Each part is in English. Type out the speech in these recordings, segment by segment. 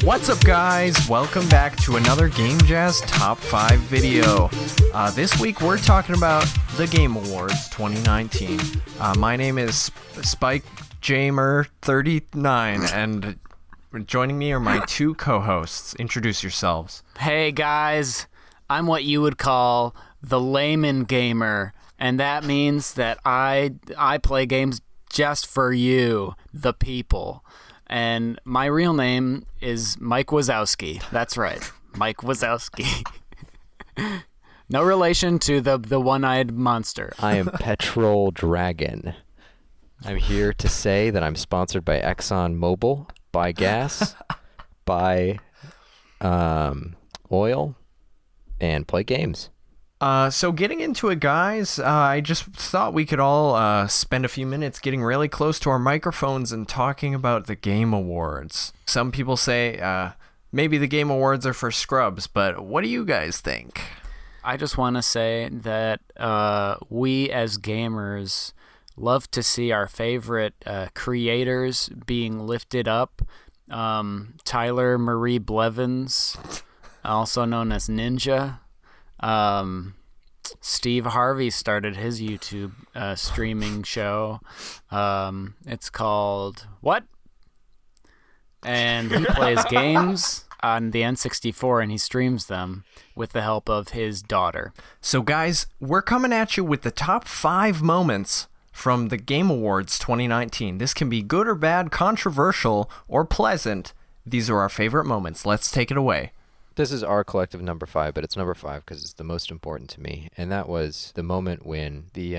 What's up, guys? Welcome back to another GameJazz Top 5 video. This week we're talking about the Game Awards 2019. My name is SpikeJamer39, and joining me are my two co-hosts. Introduce yourselves. Hey guys, I'm what you would call the layman gamer, and that means that I play games just for you, the people. And my real name is Mike Wazowski. That's right, Mike Wazowski. No relation to the one-eyed monster. I am Petrol Dragon. I'm here to say that I'm sponsored by ExxonMobil, by gas, by oil, and play games. So getting into it, guys, I just thought we could all spend a few minutes getting really close to our microphones and talking about the Game Awards. Some people say maybe the Game Awards are for scrubs, but what do you guys think? I just want to say that we as gamers love to see our favorite creators being lifted up. Tyler Marie Blevins, also known as Ninja. Steve Harvey started his YouTube streaming show. It's called What? And he plays games on the N64 and he streams them with the help of his daughter. So guys, we're coming at you with the top 5 moments from the Game Awards 2019. This can be good or bad, controversial or pleasant. These are our favorite moments. Let's take it away. This is our collective number 5, but it's number 5 because it's the most important to me. And that was the moment when the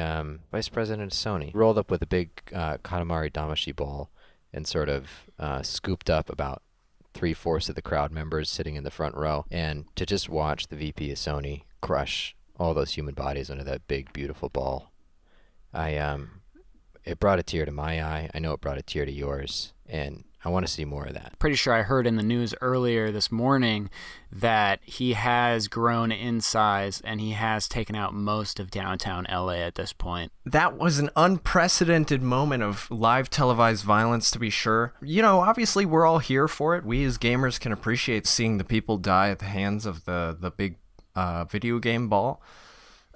vice president of Sony rolled up with a big katamari damashi ball and sort of scooped up about 3/4 of the crowd members sitting in the front row. And to just watch the VP of Sony crush all those human bodies under that big, beautiful ball, it brought a tear to my eye. I know it brought a tear to yours. And I want to see more of that. Pretty sure I heard in the news earlier this morning that he has grown in size and he has taken out most of downtown LA at this point. That was an unprecedented moment of live televised violence, to be sure. You know, obviously we're all here for it. We as gamers can appreciate seeing the people die at the hands of the big video game ball.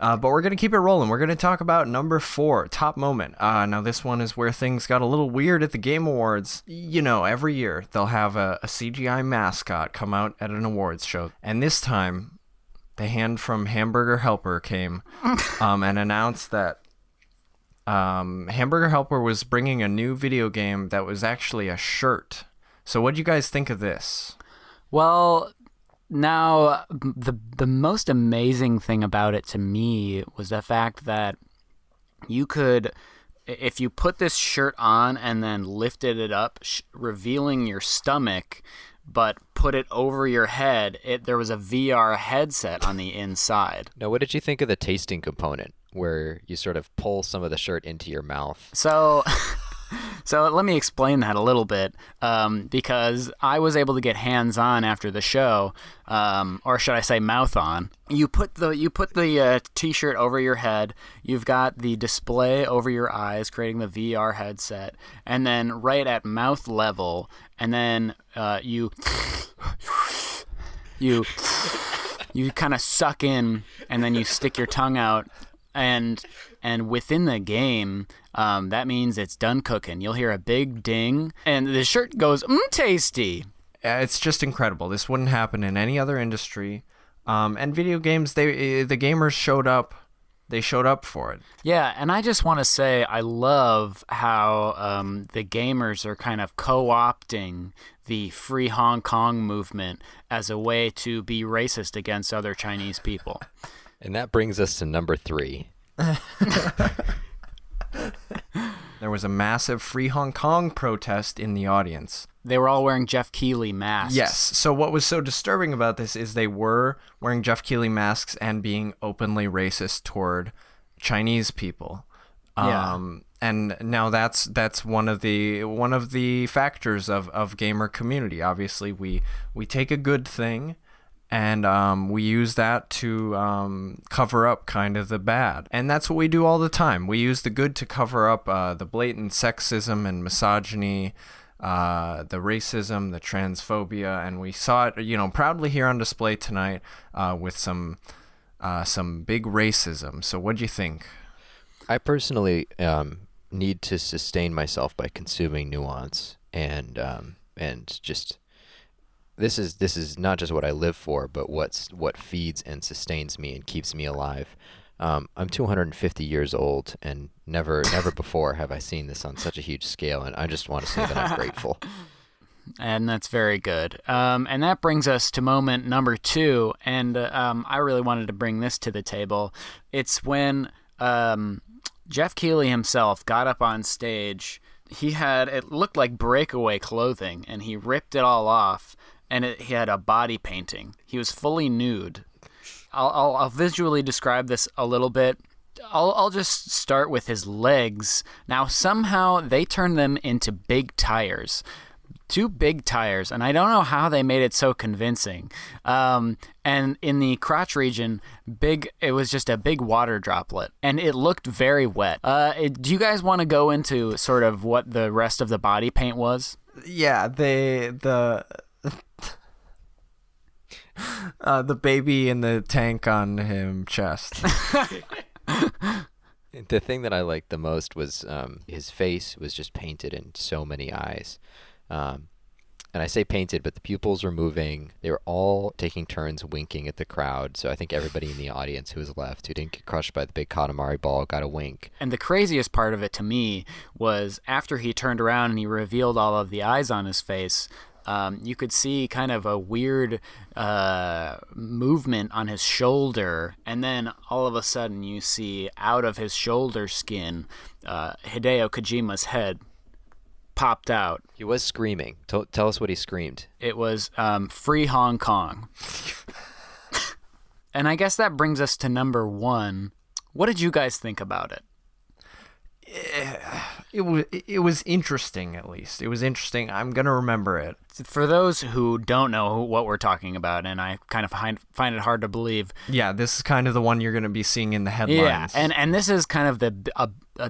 But we're going to keep it rolling. We're going to talk about number 4, top moment. Now, this one is where things got a little weird at the Game Awards. You know, every year they'll have a CGI mascot come out at an awards show. And this time, the hand from Hamburger Helper came and announced that Hamburger Helper was bringing a new video game that was actually a shirt. So what do you guys think of this? Well, now, the most amazing thing about it to me was the fact that you could, if you put this shirt on and then lifted it up, revealing your stomach, but put it over your head, there was a VR headset on the inside. Now, what did you think of the tasting component, where you sort of pull some of the shirt into your mouth? So let me explain that a little bit, because I was able to get hands-on after the show, or should I say mouth-on. You put the T-shirt over your head, you've got the display over your eyes, creating the VR headset, and then right at mouth level, and then you kind of suck in, and then you stick your tongue out, and within the game, that means it's done cooking. You'll hear a big ding, and the shirt goes, tasty. It's just incredible. This wouldn't happen in any other industry. And video games, the gamers showed up. They showed up for it. Yeah, and I just want to say I love how the gamers are kind of co-opting the Free Hong Kong movement as a way to be racist against other Chinese people. And that brings us to number 3. There was a massive Free Hong Kong protest in the audience. They were all wearing Jeff Keighley masks. Yes. So what was so disturbing about this is they were wearing Jeff Keighley masks and being openly racist toward Chinese people. Yeah. And now that's one of the factors of gamer community. Obviously, we take a good thing and we use that to cover up kind of the bad. And that's what we do all the time. We use the good to cover up the blatant sexism and misogyny the racism, the transphobia, and we saw it, proudly here on display tonight with some big racism. So what'd you think? I personally need to sustain myself by consuming nuance, and just this is not just what I live for, but what feeds and sustains me and keeps me alive. I'm 250 years old, and never before have I seen this on such a huge scale, and I just want to say that I'm grateful. And that's very good. And that brings us to moment number 2, and I really wanted to bring this to the table. It's when Jeff Keighley himself got up on stage. It looked like breakaway clothing, and he ripped it all off, and he had a body painting. He was fully nude. I'll visually describe this a little bit. I'll just start with his legs. Now, somehow they turned them into big tires. 2 big tires, and I don't know how they made it so convincing. And in the crotch region, it was just a big water droplet, and it looked very wet. Do you guys want to go into sort of what the rest of the body paint was? Yeah, the baby in the tank on him chest. The thing that I liked the most was his face was just painted in so many eyes. And I say painted, but the pupils were moving. They were all taking turns winking at the crowd. So I think everybody in the audience who was left, who didn't get crushed by the big katamari ball, got a wink. And the craziest part of it to me was after he turned around and he revealed all of the eyes on his face, you could see kind of a weird movement on his shoulder. And then all of a sudden you see out of his shoulder skin, Hideo Kojima's head popped out. He was screaming. Tell us what he screamed. It was Free Hong Kong. And I guess that brings us to number 1. What did you guys think about it? It was interesting, at least. It was interesting. I'm going to remember it. For those who don't know what we're talking about, and I kind of find it hard to believe. Yeah, this is kind of the one you're going to be seeing in the headlines. Yeah, and this is kind of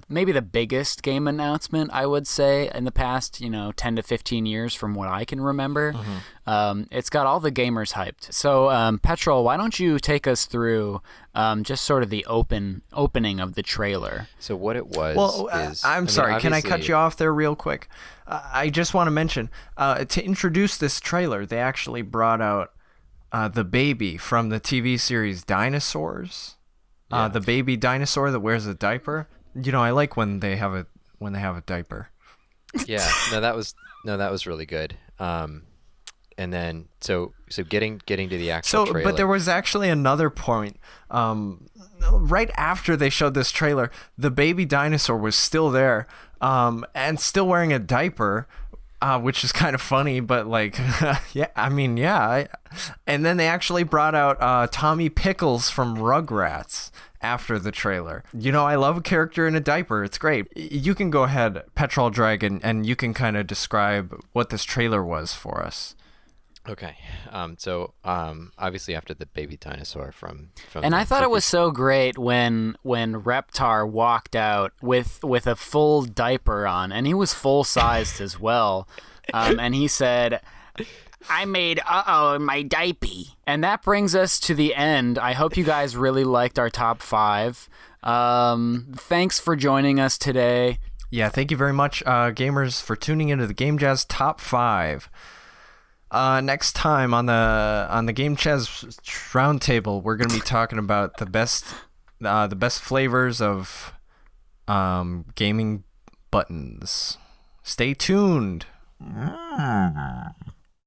maybe the biggest game announcement, I would say, in the past, 10 to 15 years from what I can remember. Mm-hmm. It's got all the gamers hyped. So, Petrol, why don't you take us through just sort of the opening of the trailer? So what it was is... I'm sorry, can I cut you off there real quick? I just want to mention, to introduce this trailer, they actually brought out the baby from the TV series Dinosaurs. Yeah. The baby dinosaur that wears a diaper. I like when they have a diaper. Yeah, that was really good. And then so getting to the actual trailer. But there was actually another point. Right after they showed this trailer, the baby dinosaur was still there, and still wearing a diaper, which is kind of funny. But and then they actually brought out Tommy Pickles from Rugrats after the trailer. I love a character in a diaper. It's great. You can go ahead, Petrol Dragon, and you can kind of describe what this trailer was for us. Okay. So obviously after the baby dinosaur from and I thought it was so great when Reptar walked out with a full diaper on, and he was full sized as well. And he said, I made my diaper. And that brings us to the end. I hope you guys really liked our top 5. Thanks for joining us today. Yeah, thank you very much, gamers, for tuning into the GameJazz Top 5. Next time on the GameJazz Roundtable, we're going to be talking about the best flavors of gaming buttons. Stay tuned.